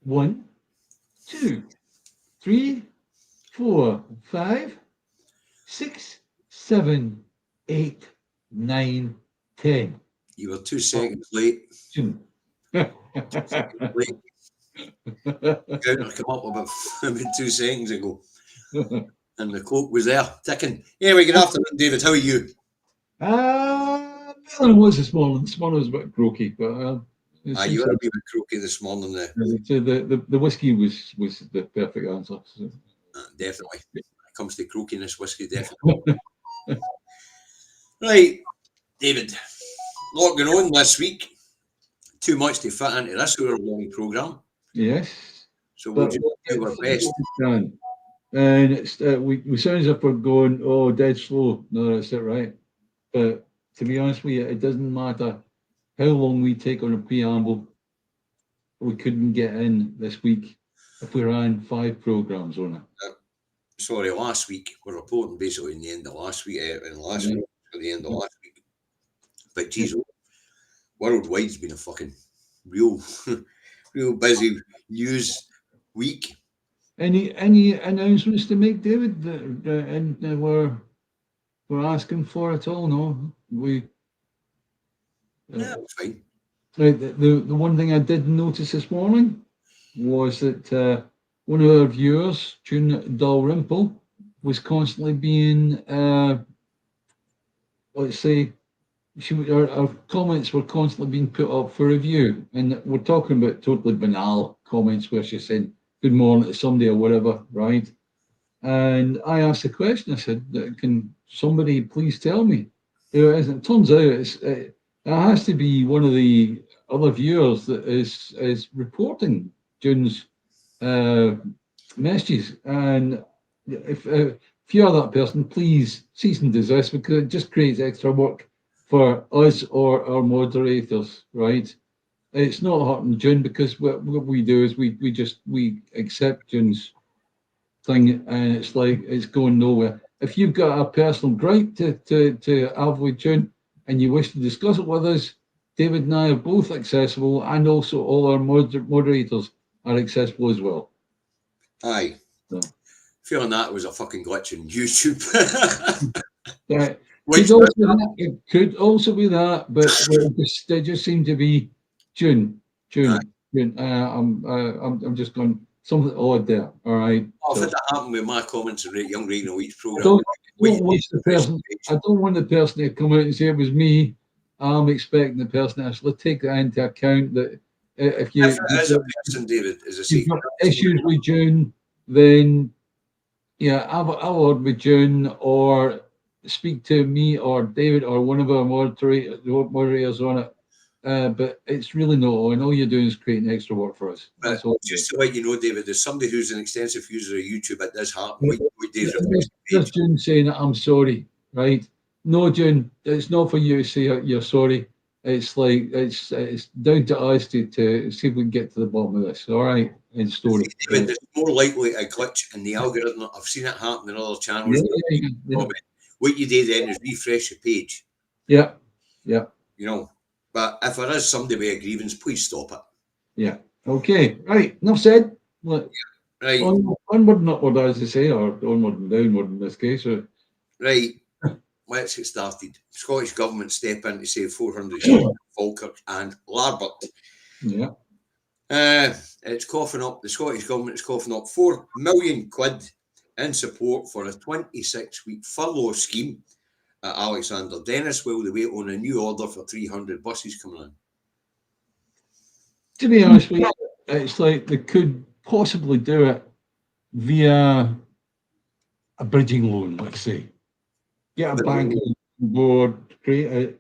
1, 2, 3, 4, 5, 6, 7, 8, 9, 10. You were 2 seconds late. June. 2 seconds late. Counter come up about 2 seconds ago. And the clock was there, ticking. Anyway, good afternoon, David. How are you? Better than it was this morning. This morning was a bit croaky, but You were a wee bit croaky this morning. The whiskey was the perfect answer. So. Definitely. When it comes to croakiness, whiskey, definitely. Right, David. A lot going on this week. Too much to fit into this hour-long programme. Yes. So we'll just do our best. And it's we sound as if we're going, oh, dead slow. No, that's it, right? But to be honest with you, it doesn't matter how long we take on a preamble. We couldn't get in this week if we ran 5 programmes on it. Sorry, last week. We're reporting basically in the end of last week, and last week at the end of last week. But geez, worldwide's been a fucking real busy news week. Any announcements to make, David? And we're asking for it all. No, we. Yeah, it's fine. Right. The one thing I did notice this morning was that one of our viewers, June Dalrymple, was constantly being, let's say, our comments were constantly being put up for review, and we're talking about totally banal comments where she's saying good morning to somebody or whatever, right? And I asked the question. I said, "Can somebody please tell me who it is?" And it turns out it has to be one of the other viewers that is reporting June's messages. And if you're that person, please cease and desist, because it just creates extra work for us or our moderators, right? It's not hurting June, because what we do is we accept June's thing, and it's like it's going nowhere. If you've got a personal gripe to have with June and you wish to discuss it with us, David and I are both accessible, and also all our moderators are accessible as well. Aye. So. Feeling that was a fucking glitch in YouTube. It could also be that, but they just seem to be June. I'm just going something odd there. All right. I've had that happen with my comments on Young Reading Week's program. I don't want the person to come out and say it was me. I'm expecting the person to actually take that into account. That if you as a person, David, as a you've got issues with June, then have a word with June, or speak to me or David or one of our moderators on it. But it's really not on. All you're doing is creating extra work for us. That's all. Just to let you know, David, there's somebody who's an extensive user of YouTube. It does happen. Just June saying that I'm sorry, right? No, June, it's not for you to say you're sorry. It's like it's down to us to see if we can get to the bottom of this. All right, in story. David, there's more likely a glitch in the algorithm. I've seen it happen in other channels. Yeah. What you do then is refresh your page. Yeah. You know, but if there is somebody with a grievance, please stop it. Yeah. Okay. Right. Enough said. Right. Onward and upward, as they say, or onward and downward in this case. Right. Let's get started. Scottish Government step in to save 400 ships in Falkirk and Larbert. Yeah. It's coughing up. The Scottish Government is coughing up £4 million in support for a 26-week furlough scheme at Alexander Dennis, while they wait on a new order for 300 buses coming in. To be honest with you, it's like they could possibly do it via a bridging loan, let's say. Get a bank on board, create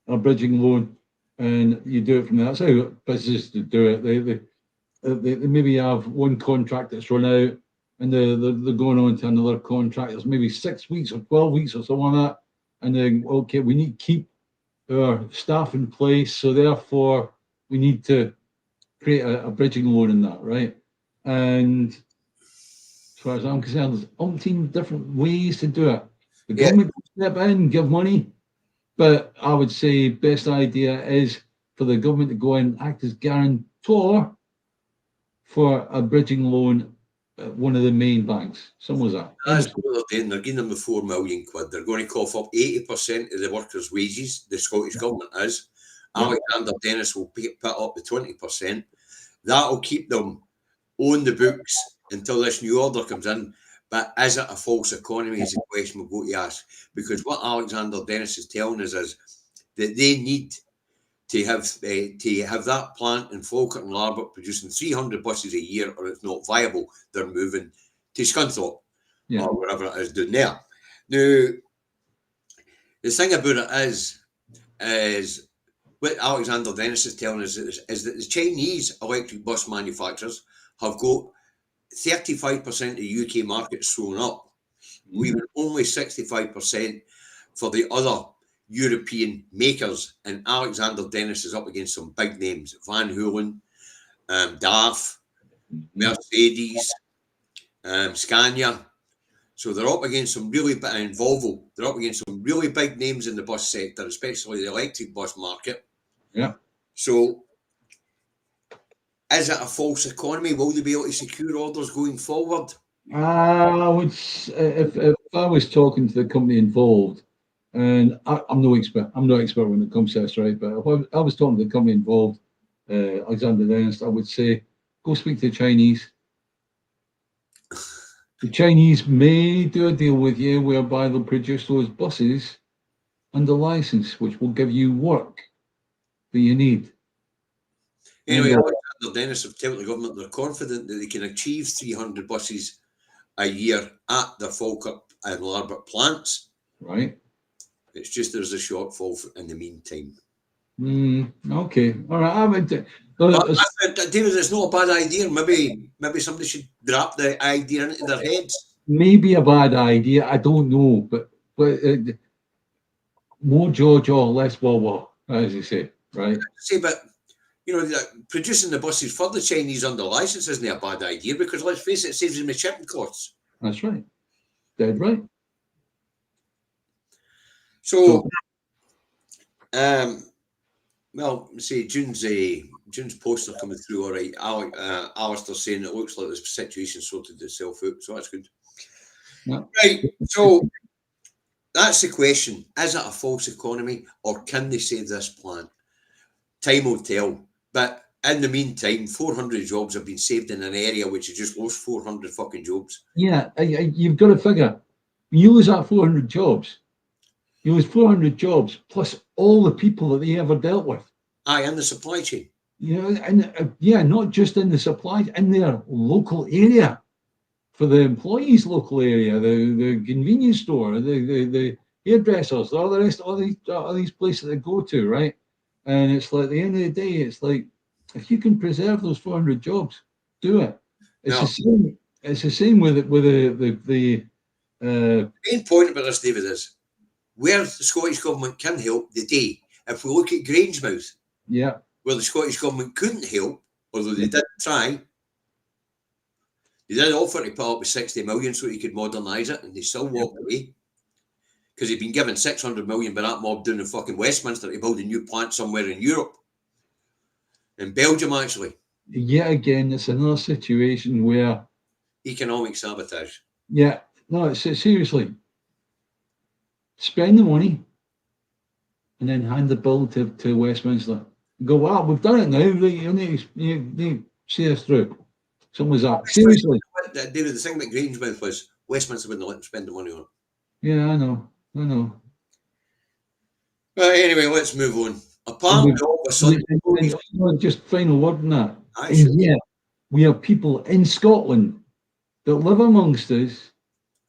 a bridging loan, and you do it from there. That's how businesses do it. They maybe have one contract that's run out, and they're going on to another contract. There's maybe 6 weeks or 12 weeks or something like that, and then okay, we need to keep our staff in place, so therefore we need to create a bridging loan in that, right? And as far as I'm concerned, there's umpteen different ways to do it. The government can step in, give money, but I would say best idea is for the government to go in and act as guarantor for a bridging loan at one of the main banks. Some was that. That's what they're doing. They're giving them the £4 million. They're going to cough up 80% of the workers' wages. The Scottish government is. Yeah. Alexander Dennis will put up the 20%. That'll keep them on the books until this new order comes in. But is it a false economy is the question we're going to ask. Because what Alexander Dennis is telling us is that they need to have that plant in Falkirk and Larbert producing 300 buses a year, or it's not viable. They're moving to Scunthorpe or wherever it is down there. Now, the thing about it is what Alexander Dennis is telling us is that the Chinese electric bus manufacturers have got 35% of the UK market thrown up, leaving only 65% for the other European makers. And Alexander Dennis is up against some big names: Van Hoolen, DAF, Mercedes, Scania. So they're up against some really big, and Volvo. They're up against some really big names in the bus sector, especially the electric bus market. Yeah. So, is it a false economy? Will they be able to secure orders going forward? I would, if I was talking to the company involved, and I'm no expert. I'm no expert when it comes to this, right? But if I was talking to the company involved, Alexander Dennis, I would say, go speak to the Chinese. The Chinese may do a deal with you whereby they'll produce those buses under license, which will give you work that you need. Anyway, Alexander Dennis have told the government they're confident that they can achieve 300 buses a year at their Falkirk and Larbert plants. Right. It's just there's a shortfall in the meantime. Okay. All right. David, it's not a bad idea. Maybe somebody should drop the idea into their heads. Maybe a bad idea. I don't know, but more jaw, less wah, as you say, right? See, but producing the buses for the Chinese under license isn't a bad idea, because let's face it, saves them the shipping costs. That's right. Dead right. So well, say June's posts are coming through all right. Alistair saying it looks like the situation sorted itself out, so that's good. Yeah. Right, so that's the question. Is it a false economy, or can they save this plant? Time will tell. But in the meantime, 400 jobs have been saved in an area which has just lost 400 fucking jobs. Yeah, you've got to figure, you lose that 400 jobs. You lose 400 jobs plus all the people that they ever dealt with. Aye, in the supply chain. And not just in the supply, in their local area, for the employees' local area, the convenience store, the hairdressers, all the rest, all these places they go to, right? And it's like, at the end of the day, it's like, if you can preserve those 400 jobs, do it. It's the same. It's the same with the main point about this, David, is where the Scottish government can help today. If we look at Grangemouth, where the Scottish government couldn't help, although they did try, they did offer to put up with 60 million so he could modernise it, and they still walked away. Because he'd been given 600 million by that mob down in fucking Westminster to build a new plant somewhere in Europe. In Belgium, actually. Yet again, it's another situation where... economic sabotage. Yeah. No, seriously. Spend the money and then hand the bill to Westminster. Go, well, we've done it now. You need to see us through. Something was that. Seriously. David, the thing about Grangemouth was Westminster wouldn't let them spend the money on it. Yeah, I know. Well, anyway, let's move on. Apparently, all of a sudden... Just final word on that. And yeah, we have people in Scotland that live amongst us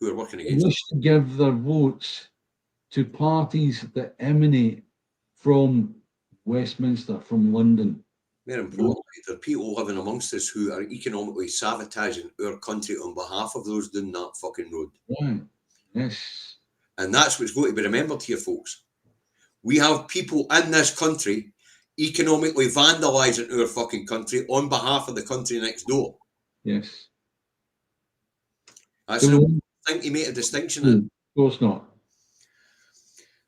who are working against wish to give their votes to parties that emanate from Westminster, from London. Very importantly, there are people living amongst us who are economically sabotaging our country on behalf of those doing that fucking road. Right. Yes. And that's what's going to be remembered here, folks. We have people in this country economically vandalising our fucking country on behalf of the country next door. Yes. That's I think he made a distinction in. Of course not.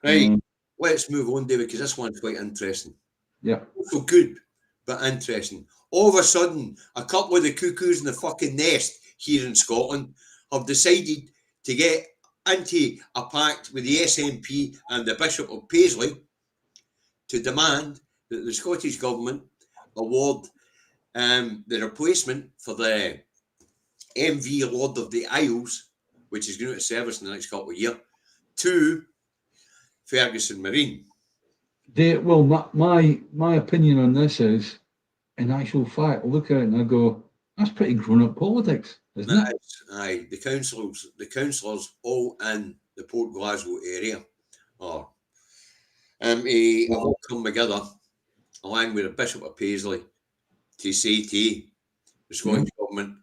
Right. Let's move on, David, because this one's quite interesting. Yeah. So good, but interesting. All of a sudden, a couple of the cuckoos in the fucking nest here in Scotland have decided to get into a pact with the SNP and the Bishop of Paisley to demand that the Scottish Government award the replacement for the MV Lord of the Isles, which is going to service in the next couple of years, to Ferguson Marine. Well, my opinion on this is, in actual fact, I look at it and I go, that's pretty grown-up politics, isn't it? Aye, the councillors all in the Port Glasgow area are have all come together along with the Bishop of Paisley to say to the Scottish Government,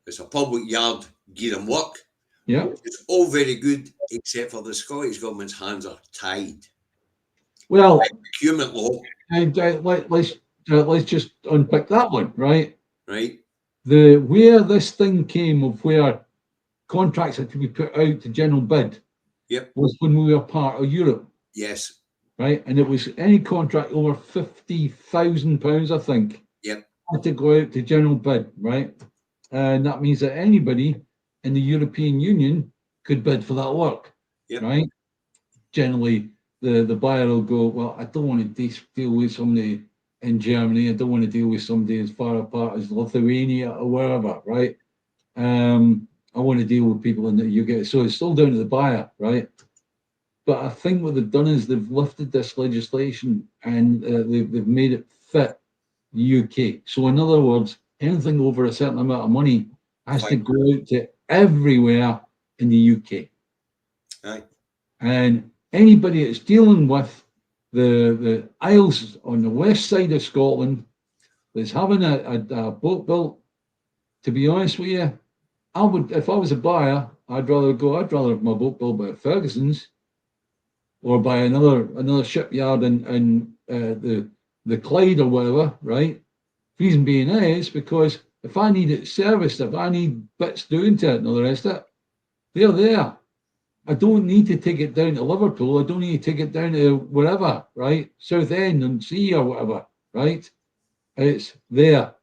it's a public yard, give them work. Yeah. It's all very good, except for the Scottish Government's hands are tied. Well, by procurement law. And let's just unpick that one, right? Right. Where this thing came of where contracts had to be put out to general bid. Yep. Was when we were part of Europe. Yes. Right, and it was any contract over £50,000, I think. Yep. Had to go out to general bid, right? And that means that anybody in the European Union could bid for that work. Yep. Right. Generally, the buyer will go, well, I don't want to deal with somebody in Germany. I don't want to deal with somebody as far apart as Lithuania or wherever, right? I want to deal with people in the UK. So it's still down to the buyer, right? But I think what they've done is they've lifted this legislation and they've made it fit the UK. So in other words, anything over a certain amount of money has to go out to everywhere in the UK. Aye. And anybody that's dealing with the Isles on the west side of Scotland that's having a boat built, to be honest with you, I would, if I was a buyer, I'd rather have my boat built by Ferguson's or by another shipyard in the Clyde or whatever, right? Reason being is because if I need it serviced, if I need bits doing to it and all the rest of it, they're there. I don't need to take it down to Liverpool. I don't need to take it down to wherever, right? Southend and Sea or whatever, right? It's there.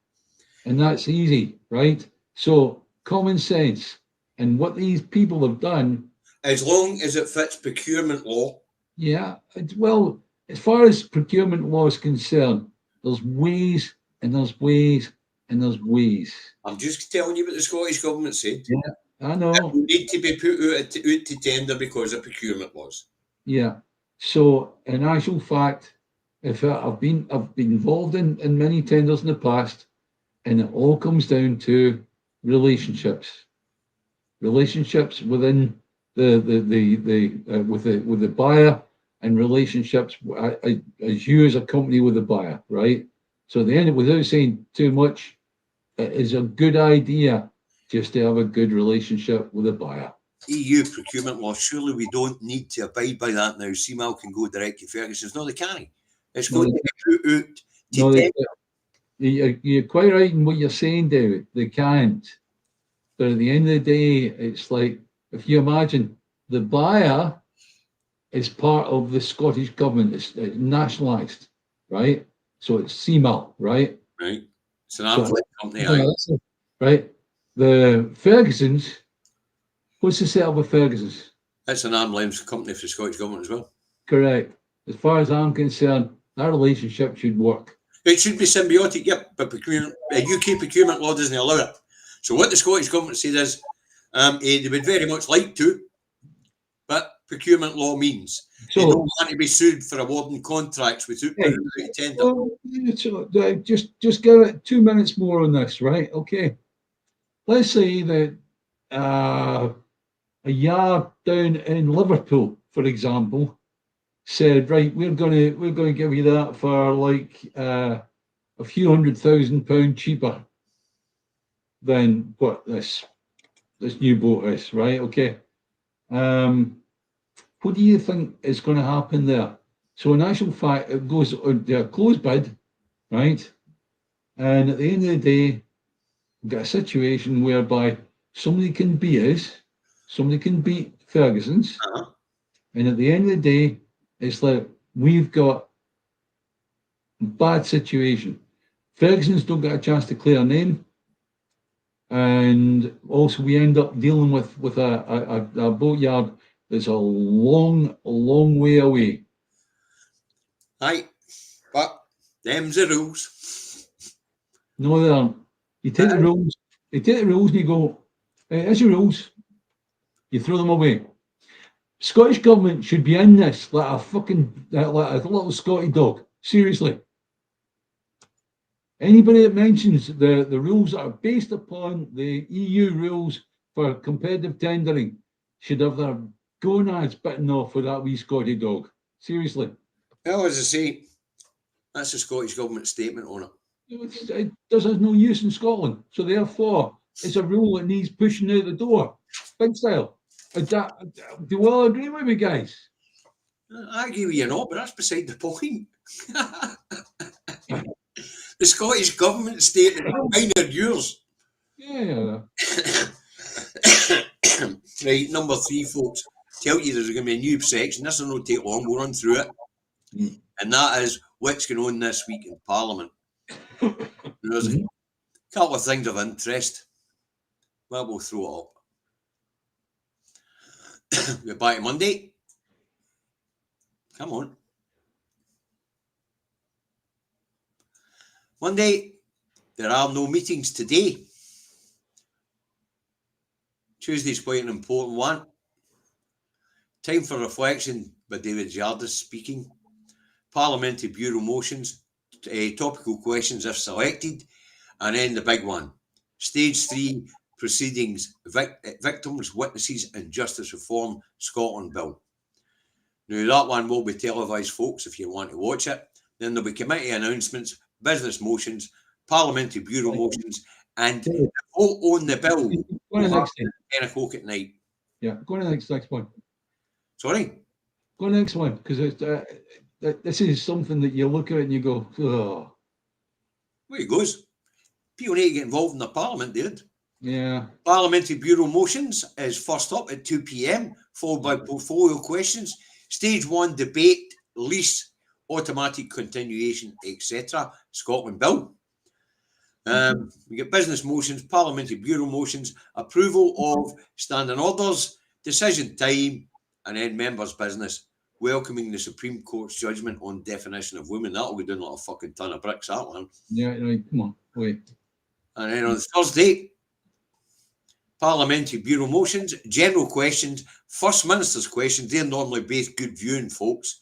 And that's easy, right? So common sense. And what these people have done. As long as it fits procurement law. Yeah. Well, as far as procurement law is concerned, there's ways and there's ways and there's ways. I'm just telling you what the Scottish Government said. Yeah. I know. It will need to be put out to tender because of procurement laws. Yeah. So, in actual fact, if I've been involved in many tenders in the past, and it all comes down to relationships within with the buyer, and relationships as you as a company with the buyer, right? So, at the end, without saying too much, it is a good idea just to have a good relationship with a buyer. EU procurement law, surely we don't need to abide by that now. CMAL can go direct to Ferguson's. No, they can't. It's going to be put out to you're quite right in what you're saying, David. They can't. But at the end of the day, it's like, if you imagine, the buyer is part of the Scottish Government. It's nationalised, right? So it's CMAL, right? Right. It's an arm's length company, right? The Ferguson's, what's the setup of Ferguson's? It's an arm's length company for the Scottish Government as well. Correct. As far as I'm concerned, that relationship should work. It should be symbiotic, yep, but UK procurement law doesn't allow it. So what the Scottish Government said is they would very much like to, but procurement law means they don't want to be sued for awarding contracts without putting out tender. Just give it 2 minutes more on this, right? Okay. Let's say that a yard down in Liverpool, for example, said, right, we're going to give you that for like a few £100,000 cheaper than what this new boat is, right? Okay. What do you think is going to happen there? So in actual fact, it goes to a closed bid, right? And at the end of the day, we've got a situation whereby somebody can beat us, somebody can beat Ferguson's, and at the end of the day, it's like we've got Bad situation. Ferguson's don't get a chance to clear a name. And also we end up dealing with a boatyard that's a long way away. Aye, but them's the rules. No, they aren't. You take the rules and you go, here's your rules. You throw them away. Scottish government should be in this like a fucking like a little Scotty dog. Seriously. Anybody that mentions the rules that are based upon the EU rules for competitive tendering should have their gonads bitten off with that wee Scotty dog. Seriously. Well, as I say, that's the Scottish government statement on it. It does us no use in Scotland. So therefore, it's a rule that needs pushing out the door. Big style. Do you all agree with me, guys? I agree with you not, but that's beside the point. The Scottish government statement, mine or yours. Yeah. Right, number 3, folks. Tell you there's going to be a new section. This will not take long. We'll run through it. And that is what's going on this week in Parliament. There's a couple of things of interest. Well, we'll throw it up. We're back Monday. Come on. Monday, there are no meetings today. Tuesday's quite an important one. Time for reflection by David Jardis speaking. Parliamentary Bureau motions, topical questions if selected. And then the big one, Stage 3 proceedings, victims, witnesses and justice reform, Scotland Bill. Now that one will be televised, folks, if you want to watch it. Then there'll be committee announcements, business motions, parliamentary bureau motions, and vote on the bill at 10 o'clock at night. Yeah, go to the next point. Sorry? Go to the next one, because this is something that you look at and you go, oh. Where it goes. People need to get involved in the parliament, dude. Yeah. Parliamentary bureau motions is first up at 2 p.m, followed by portfolio questions, stage 1 debate, lease, automatic continuation, etc. Scotland Bill. We get business motions, parliamentary bureau motions, approval of standing orders, decision time, and then members' business, welcoming the Supreme Court's judgment on definition of women. That'll be doing like a fucking ton of bricks, that one. Yeah, right, come on, wait. And then on Thursday, parliamentary bureau motions, general questions, First Minister's questions. They're normally based good viewing, folks.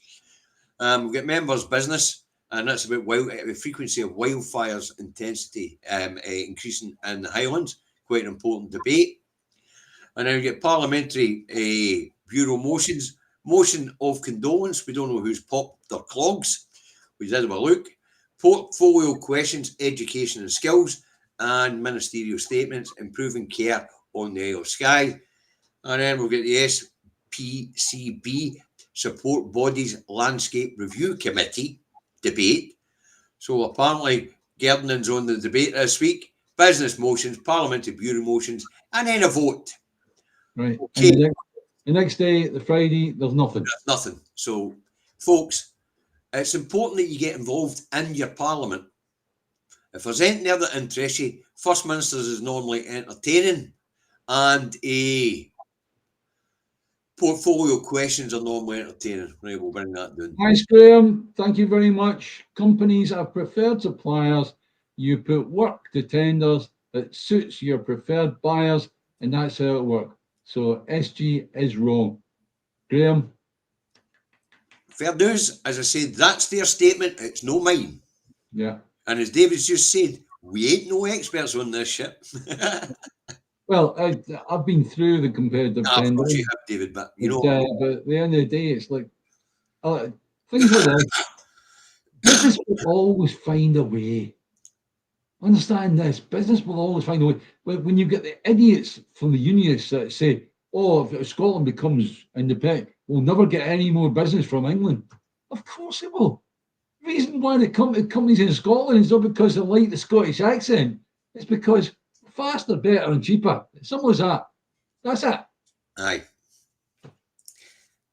We've got members' business, and that's about the frequency of wildfires intensity increasing in the Highlands. Quite an important debate. And then we get parliamentary bureau motions, motion of condolence. We don't know who's popped their clogs. We did have a look. Portfolio questions, education and skills, and ministerial statements, improving care on the Isle of Skye. And then we'll get the SPCB, Support Bodies Landscape Review Committee debate. So apparently Gerdon's on the debate this week. Business motions, parliamentary bureau motions, and then a vote. Right. Okay. And the next day, the Friday, there's nothing. There's nothing. So, folks, it's important that you get involved in your parliament. If there's anything there that interests you, First Minister's is normally entertaining, and portfolio questions are normally entertaining. Right, we'll bring that down. Thanks, Graham. Thank you very much. Companies are preferred suppliers. You put work to tenders that suits your preferred buyers, and that's how it works. So SG is wrong. Graham? Fair dues. As I said, that's their statement. It's no mine. Yeah. And as David's just said, we ain't no experts on this shit. Well, I've been through the competitive tendering. Of course you have, David, but you know. But at the end of the day, it's like things like this. Business will always find a way. Understand this. Business will always find a way. When you get the idiots from the unionists that say, "Oh, if Scotland becomes independent, we'll never get any more business from England." Of course it will. The reason why the companies in Scotland is not because they like the Scottish accent. It's because faster, better, and cheaper. Simple as that. That's it. Aye.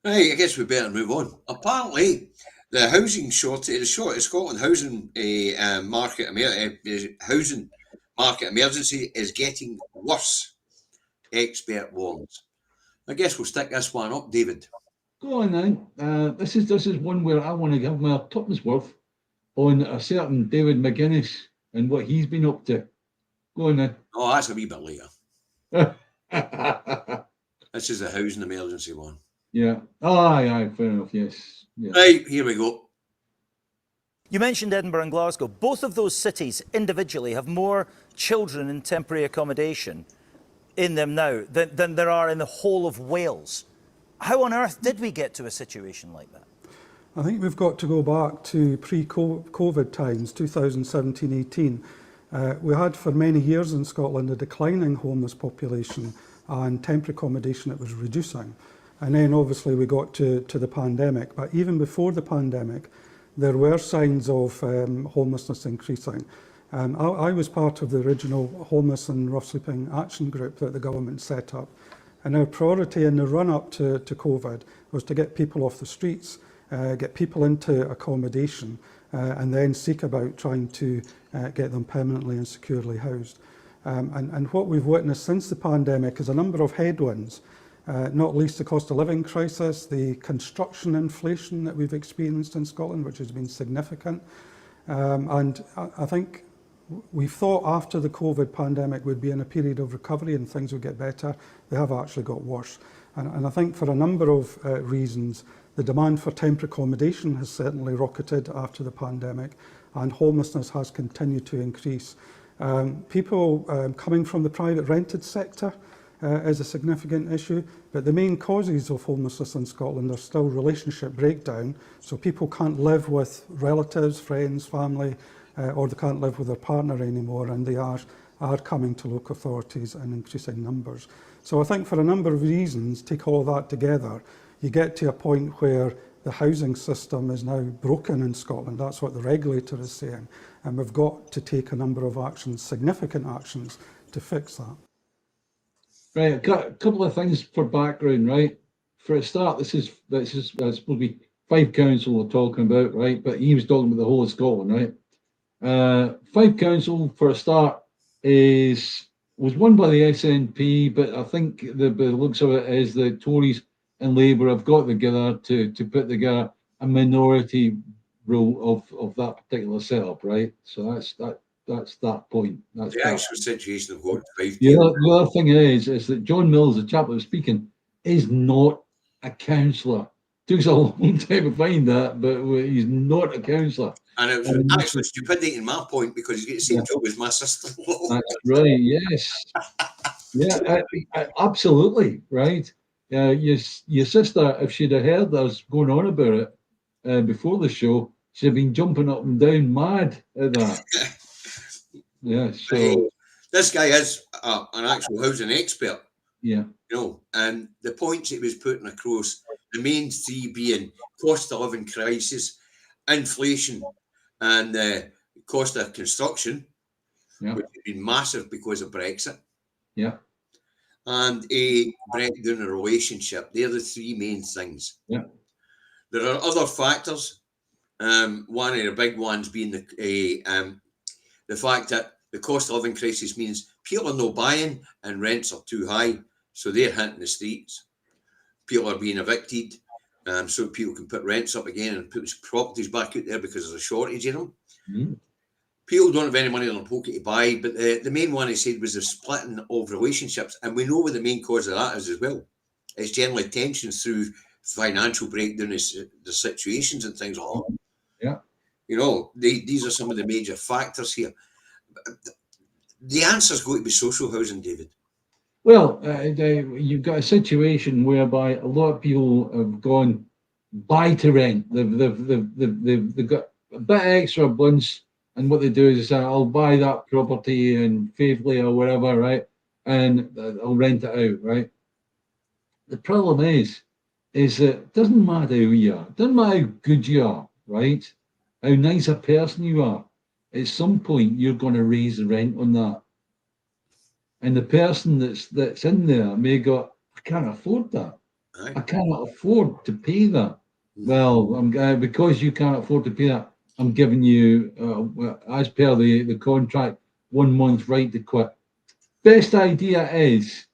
Right, I guess we better move on. Apparently, The housing shortage, the Scotland housing housing market emergency is getting worse. Expert warns. I guess we'll stick this one up, David. Go on then. This is one where I want to give my tuppence worth on a certain David McGuinness and what he's been up to. Go on then. Oh, that's a wee bit later. This is a housing emergency one. Yeah. Aye, fair enough, yes. Yeah. Right, here we go. You mentioned Edinburgh and Glasgow. Both of those cities individually have more children in temporary accommodation in them now than there are in the whole of Wales. How on earth did we get to a situation like that? I think we've got to go back to pre-COVID times, 2017-18. We had for many years in Scotland a declining homeless population and temporary accommodation that was reducing. And then obviously we got to the pandemic. But even before the pandemic, there were signs of homelessness increasing. I was part of the original Homeless and Rough Sleeping Action Group that the government set up. And our priority in the run-up to COVID was to get people off the streets, get people into accommodation, and then seek about trying to get them permanently and securely housed. And what we've witnessed since the pandemic is a number of headwinds, not least the cost of living crisis, the construction inflation that we've experienced in Scotland, which has been significant. And I think we thought after the COVID pandemic we'd be in a period of recovery and things would get better. They have actually got worse. And I think for a number of reasons, the demand for temporary accommodation has certainly rocketed after the pandemic, and homelessness has continued to increase. People coming from the private rented sector is a significant issue, but the main causes of homelessness in Scotland are still relationship breakdown, so people can't live with relatives, friends, family, or they can't live with their partner anymore, and they are coming to local authorities in increasing numbers. So I think for a number of reasons, take all that together, you get to a point where the housing system is now broken in Scotland. That's what the regulator is saying. And we've got to take a number of actions, significant actions, to fix that. Right, I've got a couple of things for background, right? For a start, this is supposed to be Fife Council we're talking about, right? But he was talking about the whole of Scotland, right? Fife Council, for a start, was won by the SNP, but I think the looks of it is the Tories and Labour have got together to put together a minority rule of that particular setup, right? So that's that point. That's the actual situation of what the other thing is that John Mills, the chap that was speaking, is not a councillor. Took us a long time to find that, but he's not a councillor. And it was actually stupidity in my point because he's got the same job as my sister-in-law. That's right, yes. Yeah, absolutely, right. Your sister, if she'd have heard us going on about it before the show, she'd have been jumping up and down mad at that. Yeah, so this guy is an actual housing expert. Yeah, you know, and the points he was putting across, the main three being cost of living crisis, inflation, and the cost of construction, which has been massive because of Brexit. Yeah. And a breakdown of relationship. They're the three main things. Yeah. There are other factors. One of the big ones being the fact that the cost of living crisis means people are no buying and rents are too high, so they're hitting the streets. People are being evicted, so people can put rents up again and put properties back out there because there's a shortage in them. Mm. People don't have any money in their pocket to buy, but the main one he said was the splitting of relationships, and we know what the main cause of that is as well. It's generally tensions through financial breakdown, the situations and things like that. Yeah. You know, these are some of the major factors here. The answer's going to be social housing, David. Well, you've got a situation whereby a lot of people have gone buy to rent. They've got a bit extra abundance, and what they do is they say, "I'll buy that property in Faithfully or wherever, right, and I'll rent it out, right." The problem is that it doesn't matter who you are, it doesn't matter how good you are, right, how nice a person you are. At some point, you're going to raise the rent on that. And the person that's in there may go, "I can't afford that. I cannot afford to pay that." Well, because you can't afford to pay that, I'm giving you, as per the contract, 1 month right to quit. Best idea is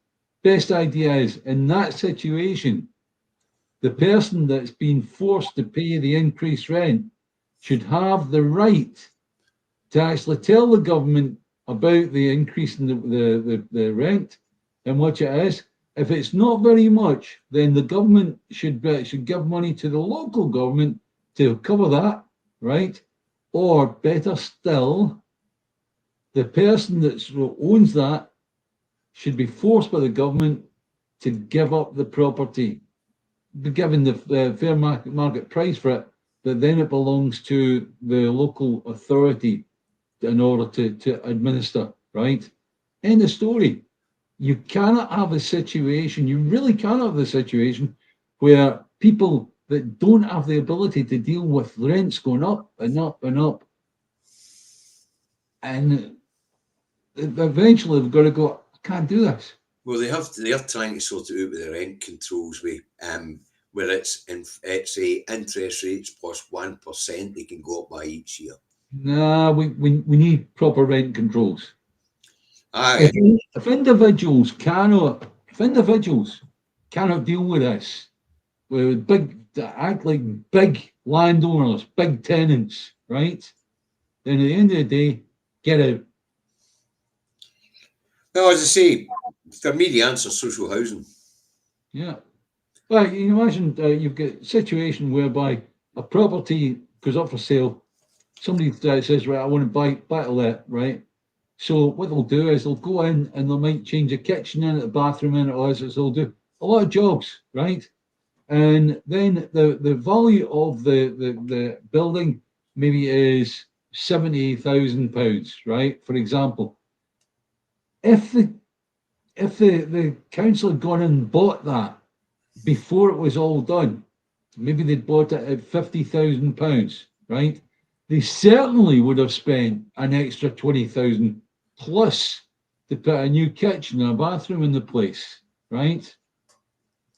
in that situation, the person that's been forced to pay the increased rent should have the right to actually tell the government about the increase in the rent and what it is. If it's not very much, then the government should give money to the local government to cover that, right? Or better still, the person that owns that should be forced by the government to give up the property, be given the fair market price for it, but then it belongs to the local authority in order to administer, right? End of story. You cannot have a situation, you really cannot have a situation where people that don't have the ability to deal with rents going up and up and up, and eventually they've got to go, I can't do this. Well, they're trying to sort it out with the rent controls where it's a interest rates plus 1% they can go up by each year. Nah, we need proper rent controls. Aye. If individuals cannot deal with this, with act like big landowners, big tenants, right? Then at the end of the day, get out. Well, as I say, for me, the answer is social housing. Yeah. Well, you imagine you've got a situation whereby a property goes up for sale. Somebody says, right, I want to buy to let, right? So what they'll do is they'll go in and they might change a kitchen in it, a bathroom in it, or as they'll do a lot of jobs, right? And then the value of the building maybe is £70,000, right? For example, if the council had gone and bought that before it was all done, maybe they'd bought it at £50,000, right? They certainly would have spent an extra 20,000 plus to put a new kitchen and a bathroom in the place, right?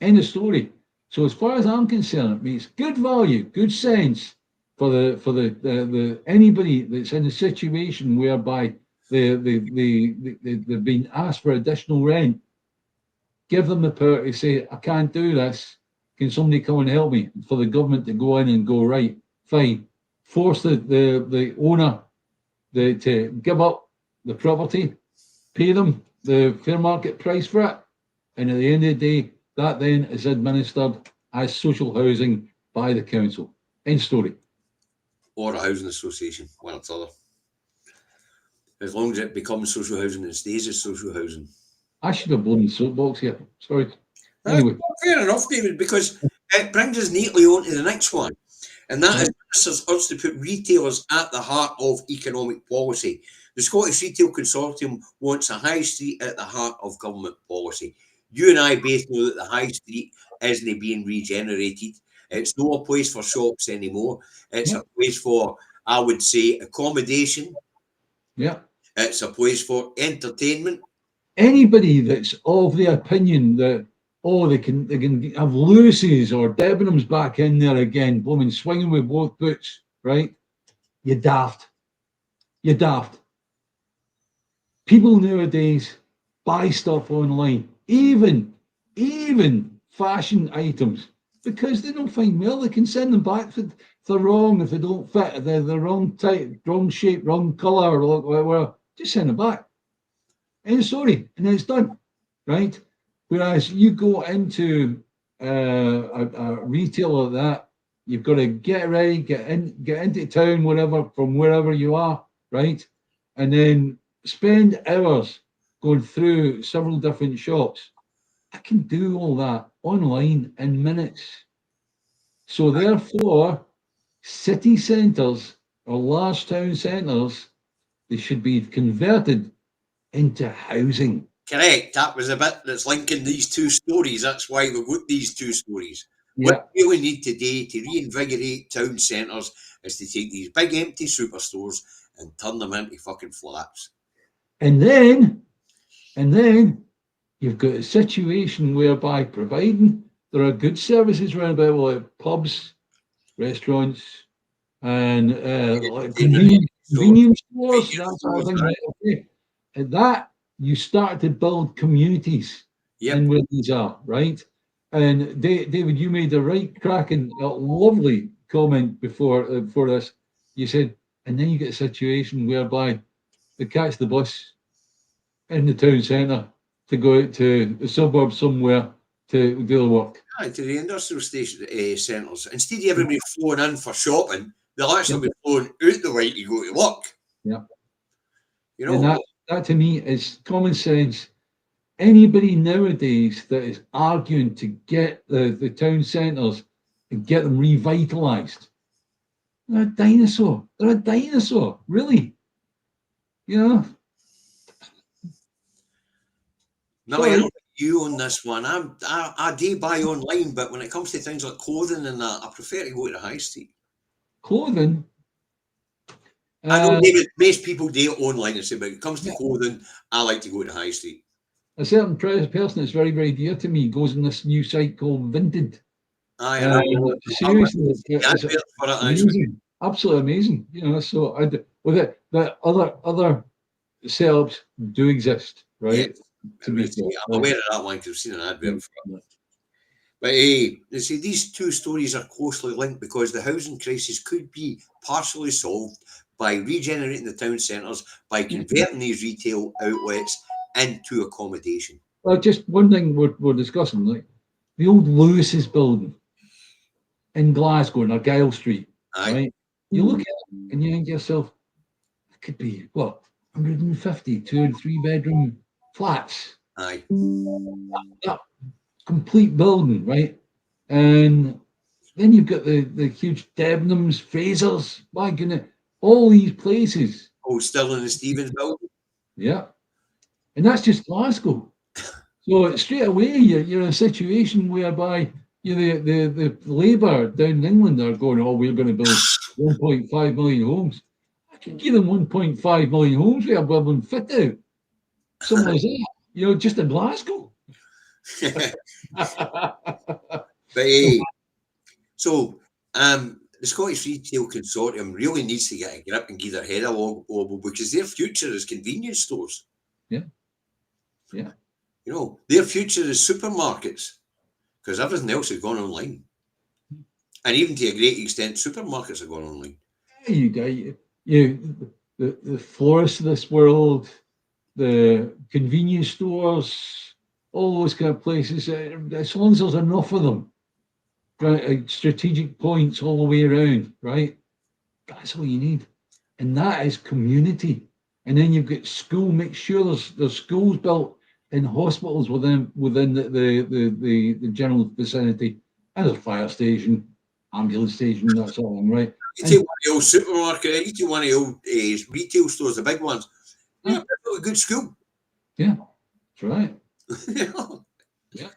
End of story. So as far as I'm concerned, it makes good value, good sense for the anybody that's in a situation whereby they've been asked for additional rent. Give them the power to say, I can't do this. Can somebody come and help me? For the government to go in and go, right, fine. Force the owner to give up the property, pay them the fair market price for it, and at the end of the day, that then is administered as social housing by the council. End story. Or a housing association, one or the other. As long as it becomes social housing and stays as social housing. I should have blown the soapbox here. Sorry. Anyway. Fair enough, David, because it brings us neatly on to the next one. And that is ministers urge to put retailers at the heart of economic policy. The Scottish Retail Consortium wants a high street at the heart of government policy. You and I both know that the high street isn't being regenerated. It's not a place for shops anymore. It's a place for, I would say, accommodation. Yeah. It's a place for entertainment. Anybody that's of the opinion that, oh, they can have Lewis's or Debenhams back in there again, blooming swinging with both boots, right? You're daft. You're daft. People nowadays buy stuff online, even fashion items, because they don't find mail. They can send them back if they're wrong, if they don't fit, they're the wrong type, wrong shape, wrong colour, or whatever. Just send them back. End of story, and then it's done, right? Whereas you go into a retailer like that, you've got to get ready, get into town, whatever, from wherever you are, right? And then spend hours going through several different shops. I can do all that online in minutes. So therefore, city centres or large town centres, they should be converted into housing. Correct. That was a bit that's linking these two stories. That's why we've got these two stories. Yeah. What we really need today to reinvigorate town centres is to take these big empty superstores and turn them into fucking flats. And then you've got a situation whereby, providing there are good services around about, like pubs, restaurants, and like Entertainment convenience stores, Convenience that sort of stores, thing. right. Okay. And that you start to build communities Yep. in where these are, right? And David, you made a right cracking, lovely comment before this. You said, and then you get a situation whereby they catch the bus in the town centre to go out to the suburbs somewhere to do the work. To the industrial station centres. Instead of everybody flowing in for shopping, they'll actually be flowing out the way to go to work. Yeah. You And know, that to me is common sense. Anybody nowadays that is arguing to get the town centres and get them revitalised, they're a dinosaur. They're a dinosaur, really. You know? no, I know you on this one. I do buy online, but when it comes to things like clothing and that, I prefer to go to the high street. Clothing. I know, David, most people do it online, but when it comes to clothing, I like to go to the high street. A certain person that's very, very dear to me goes on this new site called Vinted. Seriously, it's amazing, absolutely amazing. You know, so with it, that other setups do exist, right? I'm aware of that one because I've seen an advert for it. But they say these two stories are closely linked because the housing crisis could be partially solved by regenerating the town centres by converting these retail outlets into accommodation. Well, just one thing we're discussing, like the old Lewis's building in Glasgow, in Argyle Street, right? You look at it and you think to yourself, it could be what 150 2 and 3 bedroom flats. Aye. That complete building, right? And then you've got the huge Debenhams, Frasers, my goodness, all these places. Oh, still in the Stevens building? Yeah. And that's just Glasgow. So straight away you're in a situation whereby the Labour down in England are going, oh, we're going to build 1.5 million homes. I can give them 1.5 million homes with a building fit out. Something like that, you know, just in Glasgow. But so the Scottish Retail Consortium really needs to get a grip and give their head a wobble because their future is convenience stores. Yeah. Yeah. You know, their future is supermarkets because everything else has gone online. And even to a great extent, supermarkets have gone online. You got the florists of this world, the convenience stores, all those kind of places. As long as there's enough of them, right, strategic points all the way around, right? That's all you need, and that is community. And then you've got school. Make sure there's schools built in hospitals within the general vicinity, and there's a fire station, ambulance station, that sort of thing, right? You take one of the old supermarket, you take one of the old retail stores, the big ones. Yeah, a good school. Yeah, that's right. Yeah.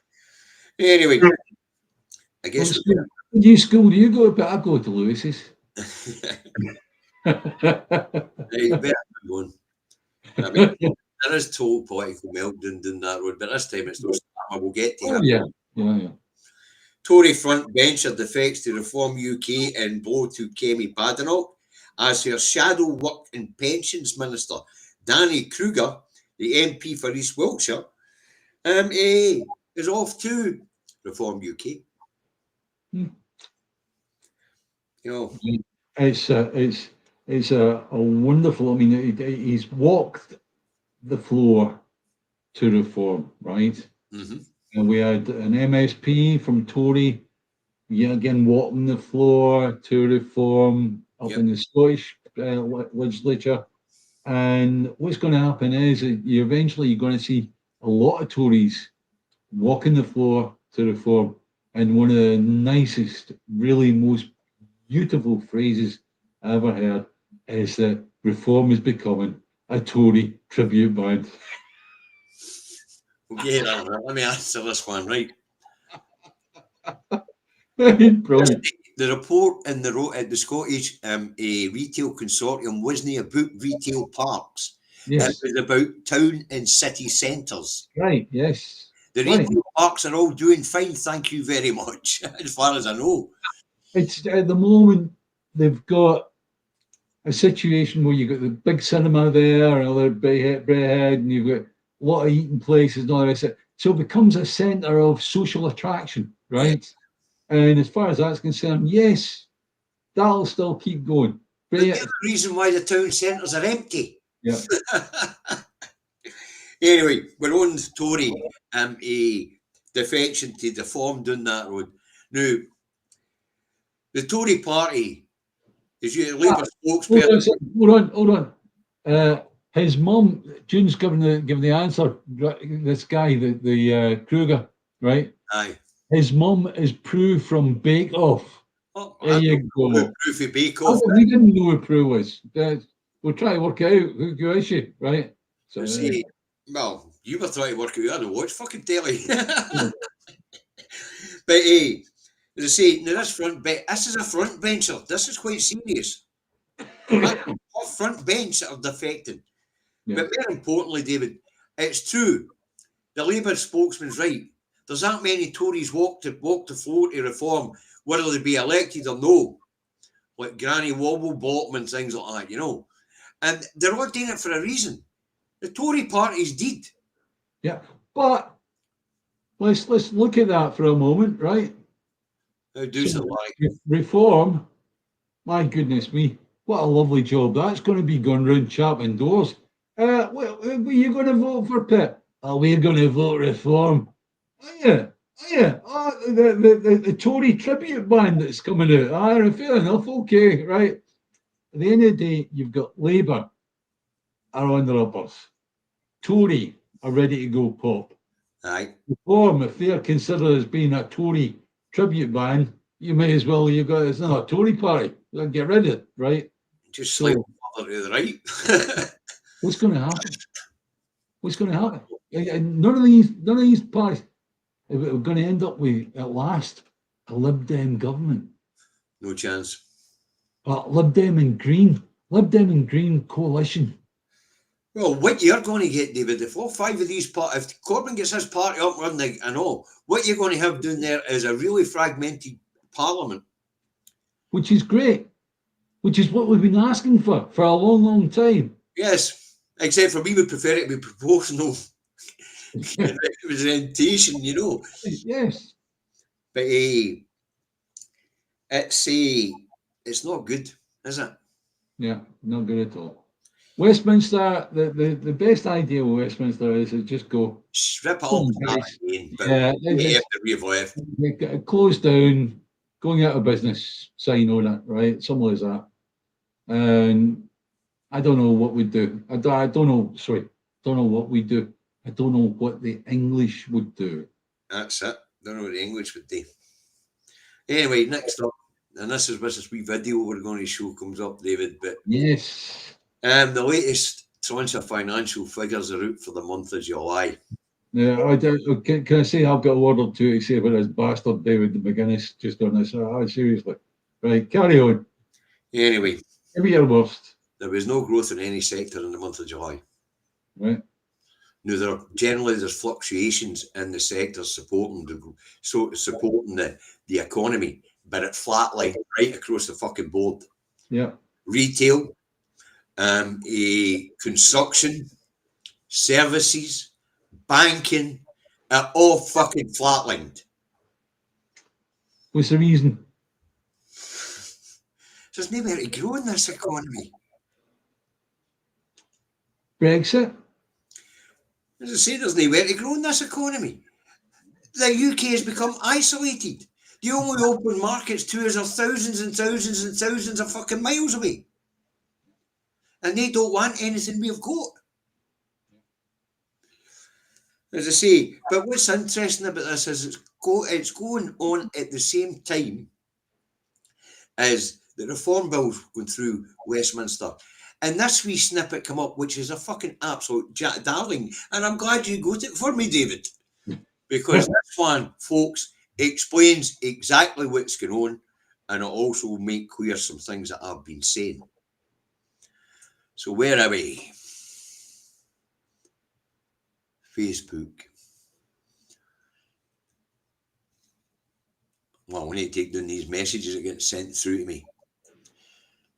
Anyway, I guess. What school do you go to? I go to Lewis's. You better go on. I mean, there is total political meltdown down that road, but this time it's no Starmer. We'll get to it. Yeah. Tory front bencher defects to Reform UK and blow to Kemi Badenoch as her shadow work and pensions minister, Danny Kruger, the MP for East Wiltshire, is off to Reform UK. You know, it's a wonderful. I mean, he's walked the floor to Reform, right? Mm-hmm. And we had an MSP from Tory, again walking the floor to Reform up in the Scottish legislature. And what's going to happen is that you're going to see a lot of Tories walking the floor to Reform. And one of the nicest, really most beautiful phrases I ever heard is that Reform is becoming a Tory tribute band. Okay, let me answer this one, right? Brilliant. The report in the Scottish Retail Consortium wasn't about retail parks. Yes. It was about town and city centres. Right, yes. The retail parks are all doing fine, thank you very much, as far as I know. It's at the moment they've got a situation where you've got the big cinema there and other Breadhead, and you've got a lot of eating places and all the rest of it. So it becomes a centre of social attraction, right? And as far as that's concerned, yes, that'll still keep going. But the other reason why the town centres are empty. Yeah. Anyway, we're on Tory a defection to deform down that road. Now, the Tory party is your Labour spokesperson. Hold on. His mum, June's given the answer. This guy, the Kruger, right? Aye. His mum is Prue from Bake Off. Oh, There you go. Proof of Bake Off. We didn't know who Prue was. We'll try to work out who is she, right? So, see, well, you were trying to work out. I don't watch fucking telly. But as I say, now this is a front bencher. This is quite serious. Off front bench that are defecting. Yeah. But more importantly, David, it's true. The Labour spokesman's right. There's that many Tories walk the floor to reform, whether they be elected or no. Like Granny Wobble, Bolton and things like that, you know. And they're all doing it for a reason. The Tory party's dead. Yeah, but let's look at that for a moment, right? How does it like? Reform, my goodness me, what a lovely job that's going to be going round chapping doors. Well, are you going to vote for Pitt? Oh, we're going to vote reform. Oh, yeah. Oh, the Tory tribute band that's coming out. Fair enough, okay, right. At the end of the day, you've got Labour are on the uppers. Tory are ready to go pop. Aye. Reform, if they're considered as being a Tory tribute band, you may as well, it's not a Tory party. They'll get rid of it, right? Just slightly further to the right. What's going to happen? What's going to happen? None of these parties are going to end up with, at last, a Lib Dem government. No chance. Lib Dem and Green coalition. Well, what you're going to get, David, if all five of these parties, if Corbyn gets his party up running and all, what you're going to have down there is a really fragmented parliament. Which is great. Which is what we've been asking for a long, long time. Yes, except for we would prefer it to be proportional representation, you know. Yes. But it's not good, is it? Yeah, not good at all. Westminster, the best idea with Westminster is to just go strip it all again, but close down, going out of business, sign on it, right? Something like that. And I don't know what we do. I don't know what we do. I don't know what the English would do. That's it. Don't know what the English would do. Anyway, next up, and this is this wee video we're going to show comes up, David. But yes. The latest tranche of financial figures are out for the month of July. Yeah, can I say I've got a word or two to say about this bastard David McGuinness just on this? Seriously. Right, carry on. Anyway. Give me your worst. There was no growth in any sector in the month of July. Right. Now, there's fluctuations in the sectors supporting the economy, but it flatlined right across the fucking board. Yeah. Retail, construction, services, banking, are all fucking flatlined. What's the reason? There's nowhere to grow in this economy. Brexit? As I say, there's nowhere to grow in this economy. The UK has become isolated. The only open markets to us are thousands and thousands and thousands of fucking miles away. And they don't want anything we've got. As I say, but what's interesting about this is it's going on at the same time as the reform bill's going through Westminster. And this wee snippet come up, which is a fucking absolute darling. And I'm glad you got it for me, David. Because this one, folks, explains exactly what's going on. And it also will make clear some things that I've been saying. So where are we? Facebook. Well, we need to take down these messages that get sent through to me.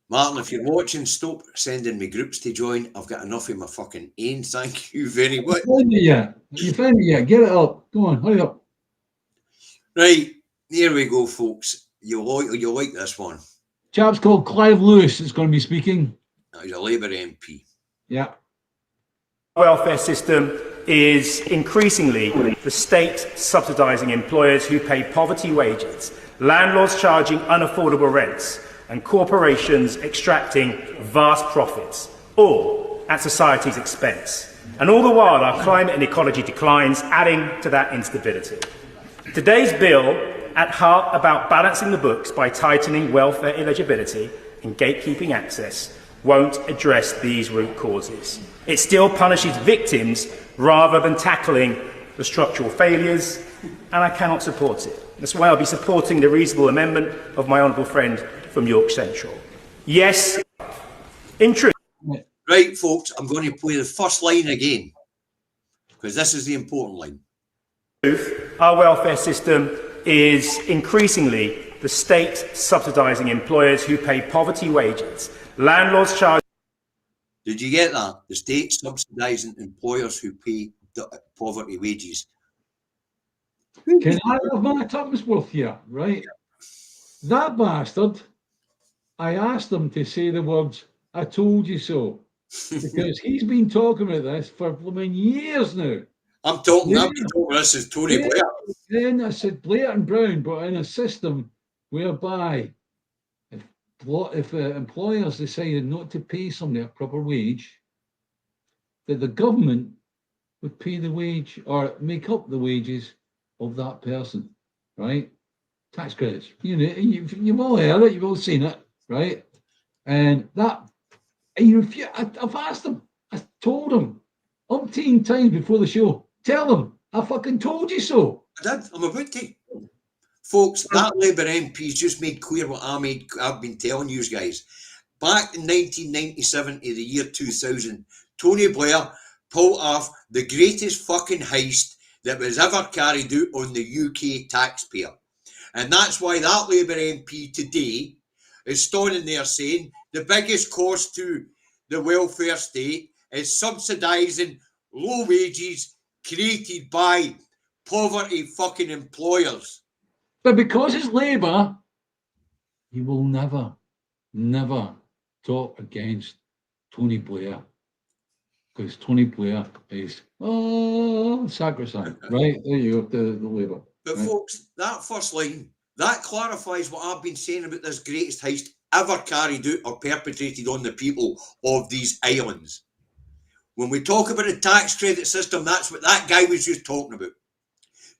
Martin, if you're watching, stop sending me groups to join. I've got enough of my fucking aim. Thank you very much. You found it yet? Get it up. Go on, hurry up. Right, here we go, folks. You'll like this one. Chap's called Clive Lewis is going to be speaking. He's a Labour MP. Yeah. Welfare system is increasingly the state subsidising employers who pay poverty wages, landlords charging unaffordable rents, and corporations extracting vast profits, all at society's expense. And all the while, our climate and ecology declines, adding to that instability. Today's bill, at heart about balancing the books by tightening welfare eligibility and gatekeeping access, won't address these root causes. It still punishes victims rather than tackling the structural failures, and I cannot support it. That's why I'll be supporting the reasonable amendment of my honourable friend from York Central. Yes, in truth. Right, folks, I'm going to play the first line again, because this is the important line. Our welfare system is increasingly the state subsidising employers who pay poverty wages. Landlords charge. Did you get that? The state subsidising employers who pay poverty wages. Can I have my Topsworth here, right? That bastard, I asked him to say the words, "I told you so," because he's been talking about this for years now. I'm talking this is Tony Blair. Then I said Blair and Brown, but in a system whereby if employers decided not to pay somebody a proper wage, that the government would pay the wage or make up the wages of that person, right? Tax credits. You know, you've all heard it, you've all seen it, right? And that, I've asked him, I told him umpteen times before the show, tell him, I fucking told you so. I did, I'm about to. Folks, that Labour MP's just made clear what I've been telling you guys. Back in 1997 to the year 2000, Tony Blair pulled off the greatest fucking heist that was ever carried out on the UK taxpayer. And that's why that Labour MP today is standing there saying the biggest cost to the welfare state is subsidising low wages created by poverty fucking employers. But because it's Labour, he will never talk against Tony Blair. Because Tony Blair is, sacrosanct, right? There you go, the Labour. But right? Folks, that first line, that clarifies what I've been saying about this greatest heist ever carried out or perpetrated on the people of these islands. When we talk about a tax credit system, that's what that guy was just talking about.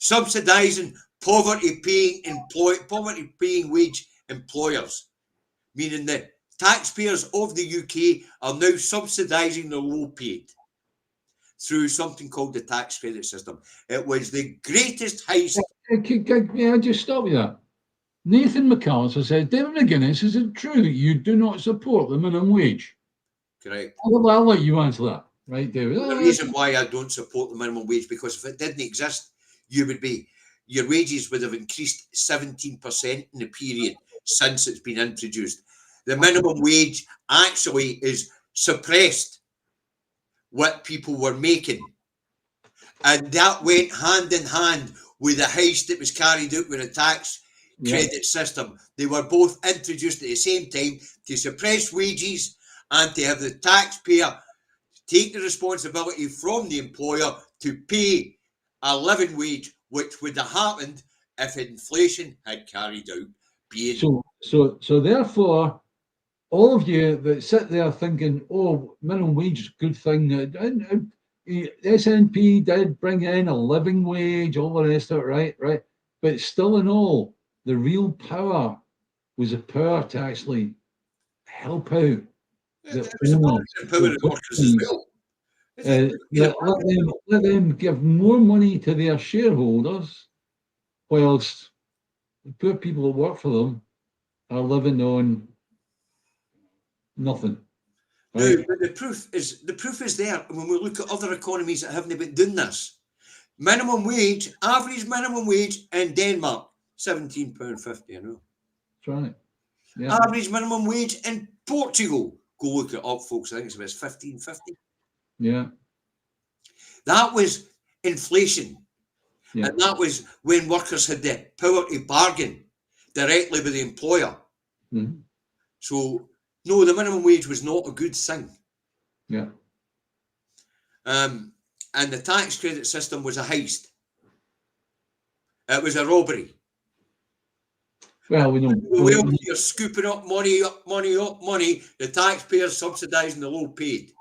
Subsidising poverty-paying wage employers, meaning the taxpayers of the UK are now subsidising the low-paid through something called the tax credit system. It was the greatest heist. May I just stop you there? Nathan McAllister said, David McGuinness, is it true that you do not support the minimum wage? Correct. I'll let you answer that, right, David? The reason why I don't support the minimum wage, because if it didn't exist, your wages would have increased 17% in the period since it's been introduced. The minimum wage actually is suppressed what people were making. And that went hand in hand with the heist that was carried out with a tax credit system. They were both introduced at the same time to suppress wages and to have the taxpayer take the responsibility from the employer to pay a living wage, which would have happened if inflation had carried out. So therefore, all of you that sit there thinking, oh, minimum wage is a good thing. SNP did bring in a living wage, all the rest of it, right? But still in all, the real power was the power to actually help out the workers as well. Let them give more money to their shareholders, whilst the poor people that work for them are living on nothing. Right? No, but the proof is there when we look at other economies that haven't been doing this. Average minimum wage in Denmark £17.50, I know. That's right. Yeah. Average minimum wage in Portugal. Go look it up, folks. I think it's about £15.50. Yeah. That was inflation. Yeah. And that was when workers had the power to bargain directly with the employer. Mhm. So, no, the minimum wage was not a good thing. Yeah. And the tax credit system was a heist. It was a robbery. Well, we know. The wealthy are scooping up money, the taxpayers subsidising the low paid.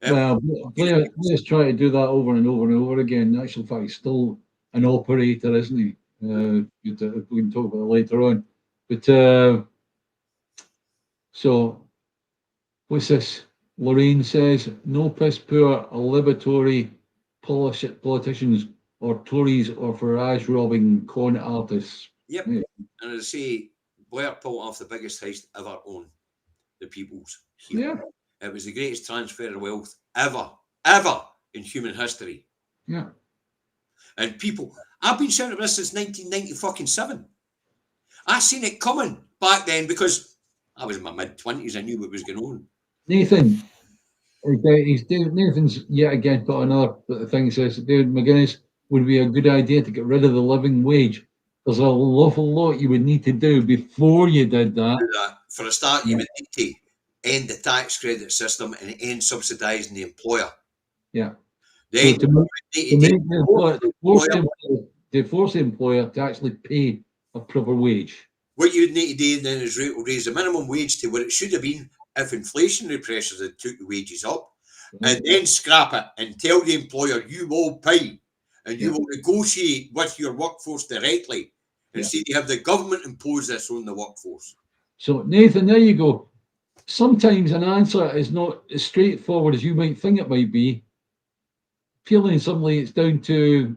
Well, Blair's trying to do that over and over and over again. In actual fact, he's still an operator, isn't he? We can talk about it later on. But so, what's this? Lorraine says, no piss poor, liberatory politicians or Tories or Farage robbing con artists. Yep. Yeah. And as I say, Blair pulled off the biggest heist ever on the People's here. Yeah. It was the greatest transfer of wealth ever in human history. Yeah. And people, I've been shouting about this since 1997. I seen it coming back then because I was in my mid-20s. I knew what was going on. Nathan's yet again put another thing. Says David McGuinness would be a good idea to get rid of the living wage. There's an awful lot you would need to do before you did that. For a start, you would need to end the tax credit system and end subsidising the employer. Yeah. Then force the employer to actually pay a proper wage. What you'd need to do then is raise the minimum wage to what it should have been if inflationary pressures had took the wages up, and then scrap it and tell the employer you will pay and you will negotiate with your workforce directly instead of have the government impose this on the workforce. So Nathan, there you go. Sometimes an answer is not as straightforward as you might think it might be. Feeling suddenly it's down to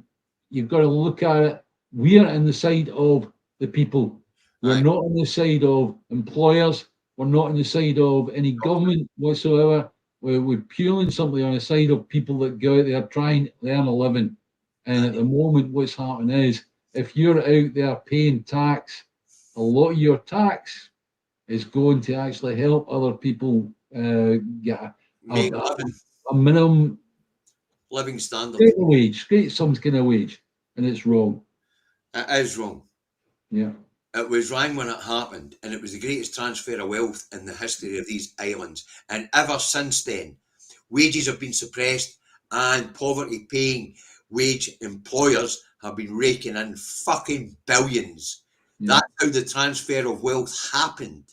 you've got to look at it. We're on the side of the people. We're not on the side of employers. We're not on the side of any government whatsoever. We're purely simply on the side of people that go out there trying to earn a living. And at the moment, what's happening is if you're out there paying tax, a lot of your tax is going to actually help other people get a minimum living standard. Create some kind of wage. And it's wrong. It is wrong. Yeah. It was wrong when it happened, and it was the greatest transfer of wealth in the history of these islands. And ever since then, wages have been suppressed and poverty-paying wage employers have been raking in fucking billions. Yeah. That's how the transfer of wealth happened.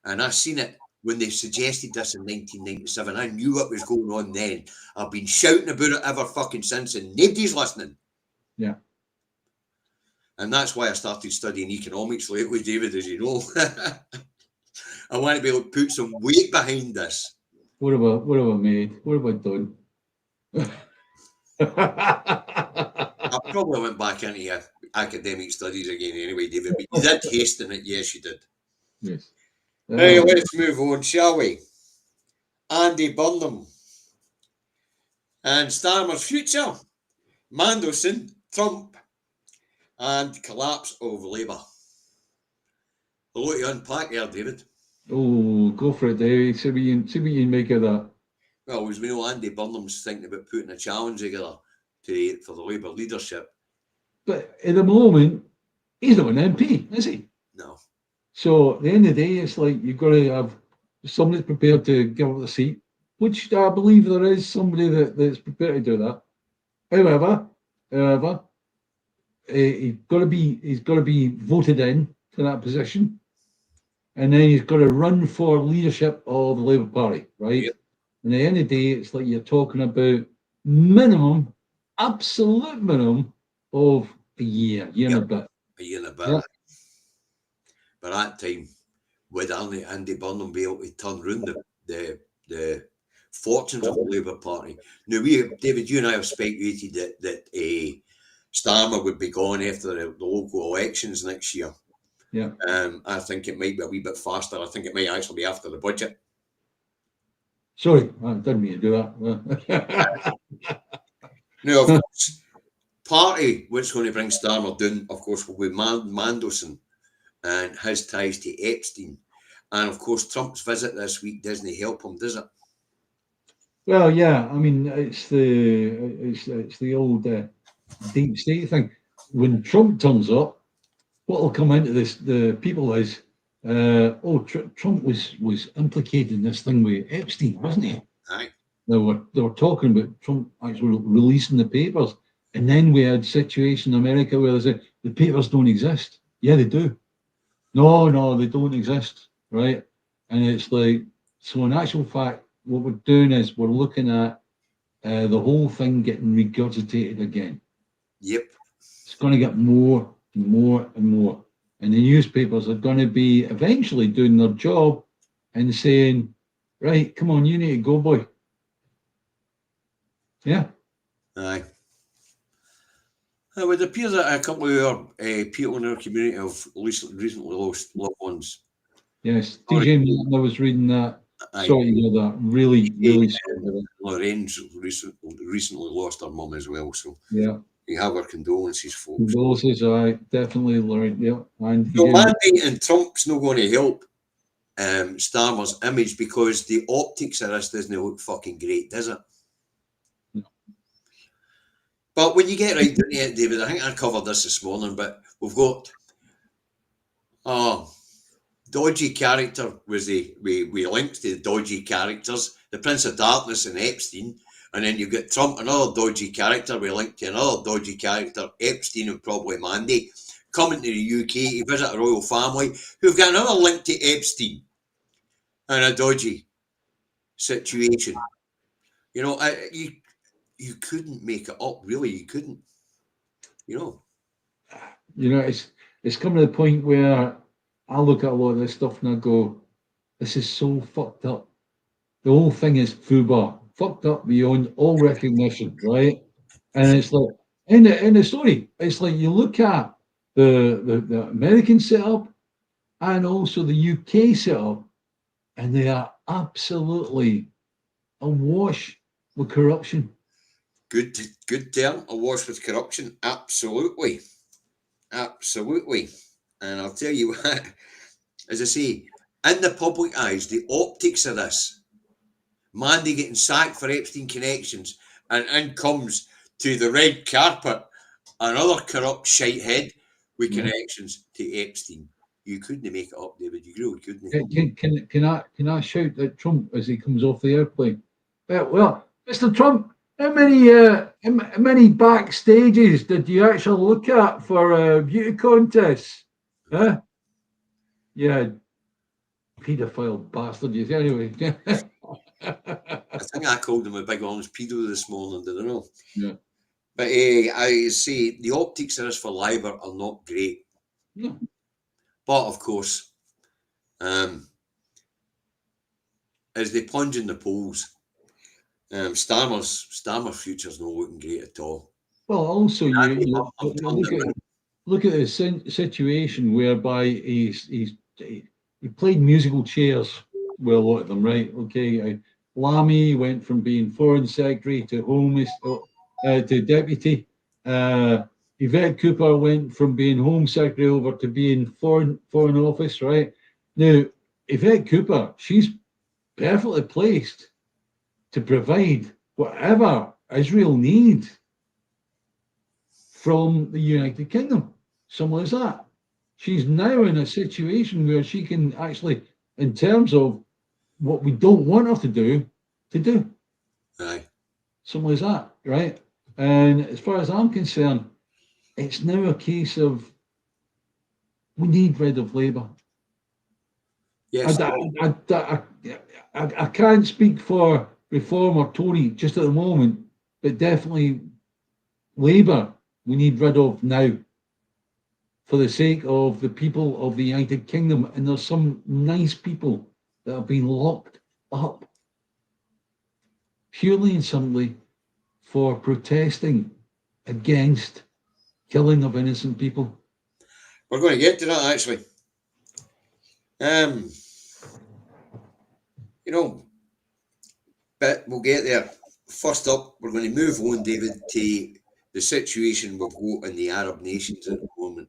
And I've seen it when they suggested this in 1997. I knew what was going on then. I've been shouting about it ever fucking since, and nobody's listening. Yeah. And that's why I started studying economics lately, David, as you know. I want to be able to put some weight behind this. What have I made? What have I done? I probably went back into academic studies again anyway, David, but you did hasten it. Yes, you did. Yes. Hey, let's move on, shall we? Andy Burnham and Starmer's future, Mandelson, Trump, and collapse of Labour. A lot to unpack there, David. Oh, go for it, David. See what you make of that. Well, as we know, Andy Burnham's thinking about putting a challenge together for the Labour leadership. But at the moment, he's not an MP, is he? No. So at the end of the day, it's like you've got to have somebody prepared to give up the seat, which I believe there is somebody that's prepared to do that. However, he's got to be voted in to that position, and then he's got to run for leadership of the Labour Party, right? Yep. And at the end of the day, it's like you're talking about absolute minimum of a year and a bit. A year and a bit. Yep. By that time, would Andy Burnham be able to turn around the fortunes of the Labour Party? Now, David, you and I have speculated that Starmer would be gone after the local elections next year. Yeah. I think it might be a wee bit faster. I think it might actually be after the budget. Sorry, I didn't mean to do that. No, of course, part of what's going to bring Starmer down, of course, will be Mandelson and his ties to Epstein. And of course, Trump's visit this week doesn't help him, does it? Well, yeah, I mean, it's the old deep state thing. When Trump turns up, what will come into the people is, Trump was implicated in this thing with Epstein, wasn't he? Aye. They were talking about Trump actually releasing the papers, and then we had a situation in America where they said the papers don't exist. Yeah, they do. No, they don't exist, right? And it's like, so in actual fact, what we're doing is we're looking at the whole thing getting regurgitated again. Yep. It's going to get more and more and more. And the newspapers are going to be eventually doing their job and saying, right, come on, you need to go, boy. Yeah. Aye. It would appear that a couple of our people in our community have recently lost loved ones. Yes, DJ Martin, I was reading that. Aye. Sorry to hear that. Really sorry. Lorraine's recently lost her mum as well, so Yeah. we have our condolences, folks. Condolences, I definitely, Lorraine. Yeah. And So Mandy and Trump's not going to help Starmer's image because the optics of this doesn't look fucking great, does it? No. But when you get right down to it, David, I think I covered this morning, but we've got dodgy character was we linked to the dodgy characters, the Prince of Darkness and Epstein, and then you've got Trump, another dodgy character, we linked to another dodgy character, Epstein and probably Mandy, coming to the UK to visit a royal family who've got another link to Epstein and a dodgy situation. You know, you couldn't make it up, really, you couldn't. You know, it's coming to the point where I look at a lot of this stuff and I go, this is so fucked up. The whole thing is FUBAR, fucked up beyond all recognition, right? And it's like, in the story, it's like you look at the American setup and also the UK setup, and they are absolutely awash with corruption. good term, awash with corruption, absolutely. And I'll tell you what, as I say, in the public eyes, the optics of this, Mandy getting sacked for Epstein connections, and in comes to the red carpet another corrupt shithead with connections to Epstein. You couldn't make it up, David. You really couldn't. Can I shout at Trump as he comes off the airplane? Well, Mr. Trump, how many backstages did you actually look at for beauty contests? Huh? Yeah, paedophile bastard. You anyway. I think I called him a big orange pedo this morning. Did I know? Yeah. But I say the optics of this for Labour are not great. No. But of course, as they plunge in the polls, Starmer's future's not looking great at all. Well, also you look at the situation whereby he played musical chairs with a lot of them, right? Okay, Lamy went from being foreign secretary to to deputy. Yvette Cooper went from being home secretary over to being foreign office, right? Now, Yvette Cooper, she's perfectly placed to provide whatever Israel needs from the United Kingdom. Simple as that. She's now in a situation where she can actually, in terms of what we don't want her to do. Aye. Simple as that, right? And as far as I'm concerned, it's now a case of we need rid of Labour. Yes. I can't speak for Reform or Tory just at the moment, but definitely Labour we need rid of now for the sake of the people of the United Kingdom. And there's some nice people that have been locked up purely and simply for protesting against killing of innocent people. We're going to get to that actually. But we'll get there. First up, we're going to move on, David, to the situation we've got in the Arab nations at the moment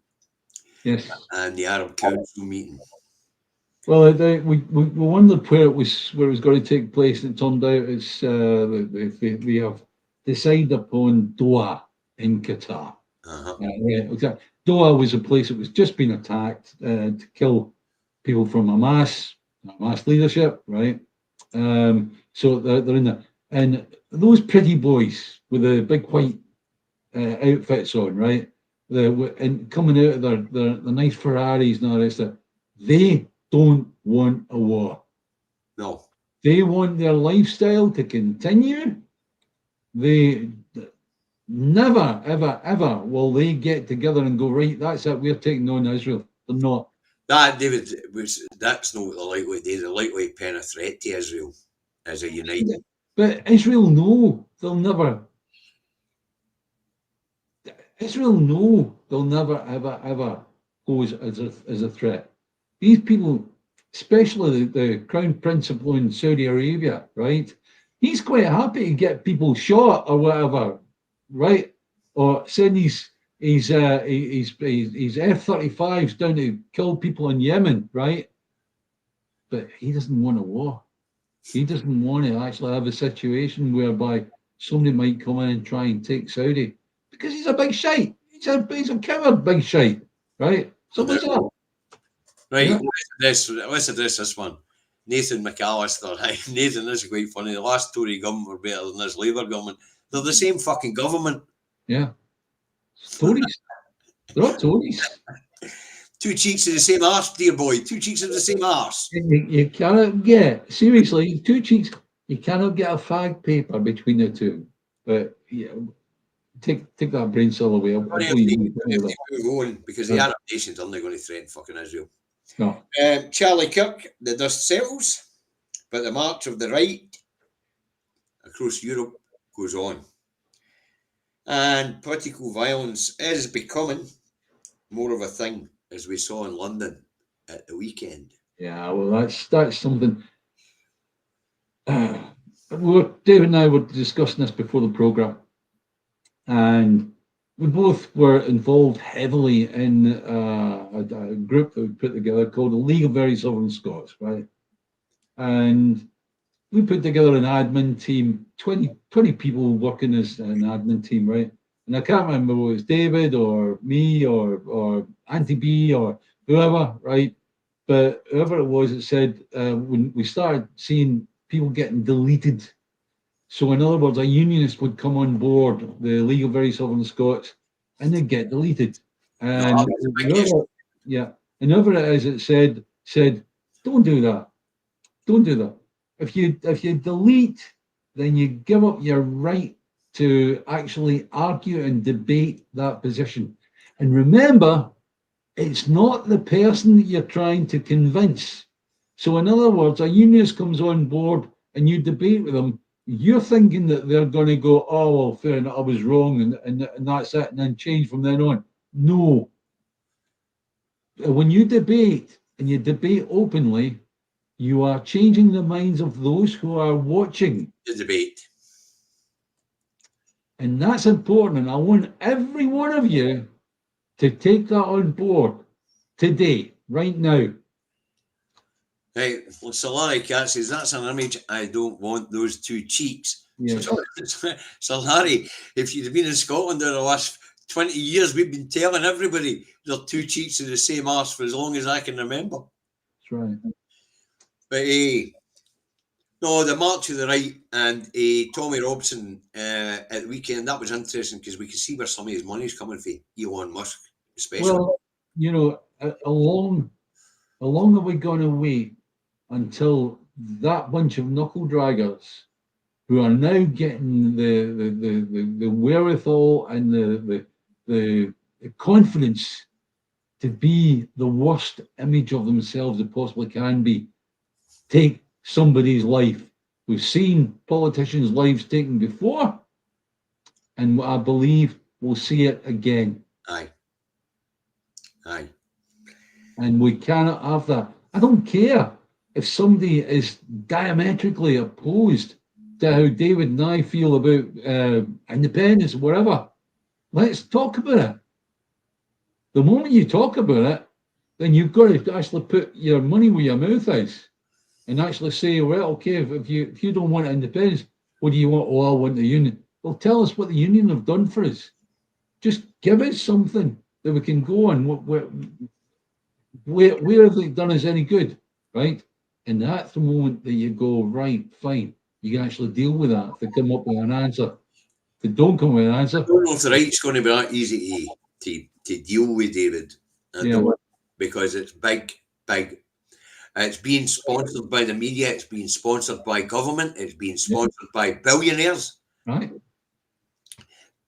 Yes. and the Arab Council meeting. Well, we wondered where it was going to take place, and it turned out it's they have decided upon Doha in Qatar. Yeah, exactly. Doha was a place that was just been attacked to kill people from Hamas leadership, right? So they're in there, and those pretty boys with the big white outfits on, right? And coming out of their nice Ferraris and all the rest of it, they don't want a war. No. They want their lifestyle to continue. They never, ever, ever will they get together and go, right, that's it, we're taking on Israel. They're not. That, David, that's not what they're likely to do. They're likely to pen a threat to Israel as a united. But Israel know they'll never. Israel know they'll never, ever, ever pose as a threat. These people, especially the Crown Principal in Saudi Arabia, right? He's quite happy to get people shot or whatever, right? Or send his F-35s down to kill people in Yemen, right? But he doesn't want a war. He doesn't want to actually have a situation whereby somebody might come in and try and take Saudi because he's a big shite. He's a coward, big shite, right? So what's that? Right, Yeah. let's address this one. Nathan McAllister. Nathan, this is quite funny. The last Tory government were better than this Labour government. They're the same fucking government. Yeah. Tories. They're all Tories. Two cheeks of the same arse, dear boy. Two cheeks of the same arse. You cannot get, seriously, two cheeks, you cannot get a fag paper between the two. But yeah, take that brain cell away. Because the Arab nations are not going to threaten fucking Israel. No. Charlie Kirk, the dust settles, but the march of the right across Europe goes on. And political violence is becoming more of a thing, as we saw in London at the weekend. Yeah, well, that's something. David and I were discussing this before the programme, and we both were involved heavily in a group that we put together called the League of Very Sovereign Scots, right? And we put together an admin team, 20 people working as an admin team, right? And I can't remember whether it was David or me or Auntie B or whoever, right? But whoever it was, it said when we started seeing people getting deleted. So in other words, a unionist would come on board, the League of Very Sovereign Scots, and they'd get deleted. And whoever it is, it said, don't do that. Don't do that. If you delete, then you give up your right to actually argue and debate that position. And remember, it's not the person that you're trying to convince. So in other words, a unionist comes on board and you debate with them, you're thinking that they're going to go, oh, well, fair enough, I was wrong, and that's it, and then change from then on. No. When you debate, and you debate openly, you are changing the minds of those who are watching the debate. And that's important. And I want every one of you to take that on board today, right now. Right, well, Solari Cat says, that's an image I don't want, those two cheeks. Yes. So Larry, if you'd have been in Scotland over the last 20 years, we've been telling everybody they're two cheeks of the same arse for as long as I can remember. That's right. But no, the march to the right and Tommy Robson at the weekend, that was interesting because we could see where some of his money's coming from, Elon Musk especially. Well, you know, how long are we going to wait until that bunch of knuckle draggers who are now getting the wherewithal and the confidence to be the worst image of themselves they possibly can be, take somebody's life? We've seen politicians' lives taken before, and I believe we'll see it again. Aye. And we cannot have that. I don't care if somebody is diametrically opposed to how David and I feel about independence or whatever. let's talk about it. The moment you talk about it, then you've got to actually put your money where your mouth is, and actually say, well, okay, if you don't want independence, what do you want? Oh, I want the union. Well, tell us what the union have done for us. Just give us something that we can go on. Where have they done us any good, right? And that's the moment that you go, right, fine. You can actually deal with that if they come up with an answer. If they don't come with an answer, I don't know if the right's going to be that easy to deal with, David. I don't, because it's big. It's being sponsored by the media. It's being sponsored by government. It's being sponsored by billionaires. Right.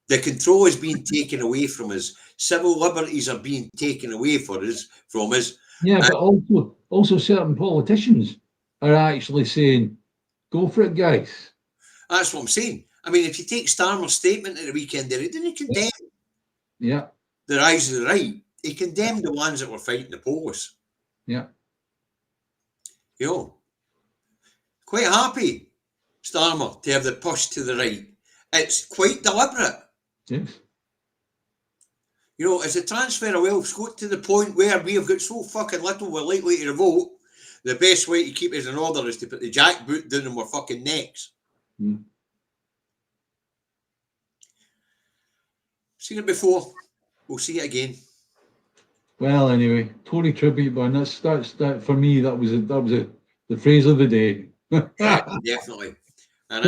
The control is being taken away from us. Civil liberties are being taken away from us. Yeah, but also certain politicians are actually saying, go for it, guys. That's what I'm saying. I mean, if you take Starmer's statement at the weekend there, he didn't condemn the rise of the right. He condemned the ones that were fighting the polis. Yeah. You know, quite happy, Starmer, to have the push to the right. It's quite deliberate. Yes. You know, as the transfer of wealth's got to the point where we have got so fucking little we're likely to revolt, the best way to keep us in order is to put the jackboot down on our fucking necks. Seen it before. We'll see it again. Well, anyway, Tory tribute band. That for me. That was the phrase of the day. Yeah, definitely. And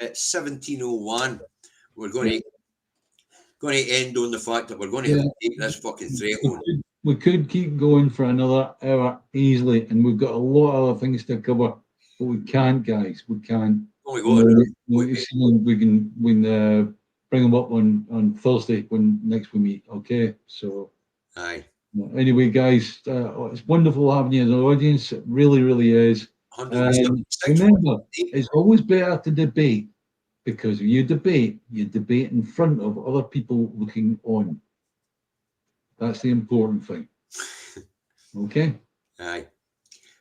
it's 17:01. We're going to end on the fact that we're going to have to take this fucking threat on. We could keep going for another hour easily, and we've got a lot of other things to cover, but we can't, guys. We can't. Oh my God. We can bring them up on Thursday when next we meet. Okay, so. Aye. Anyway, guys, it's wonderful having you as an audience. It really, really is. Remember, it's always better to debate, because if you debate in front of other people looking on. That's the important thing. Okay? Aye.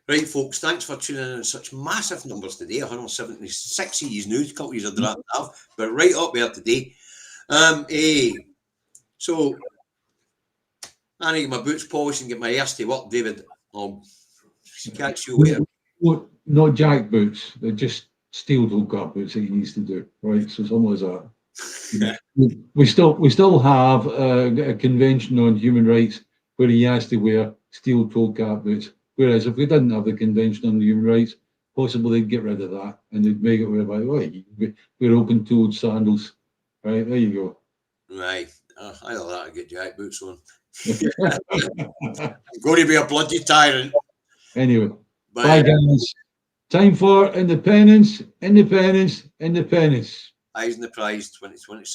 Right, folks, thanks for tuning in such massive numbers today. 176 of these news, a couple of these are dropped off, but right up there today. So I need to get my boots polished and get my ears to work, David. I'll catch you later. Not jack boots, they're just steel toe cap boots that he needs to do, right? So something like that. we still have a convention on human rights where he has to wear steel toe cap boots. Whereas if we didn't have the convention on human rights, possibly they'd get rid of that and they'd make it where, by the way, we're open-toed sandals. Right, there you go. Right. I know that. I get jack boots on. I'm going to be a bloody tyrant. Anyway, bye guys. Time for independence. Eyes on the prize 2026.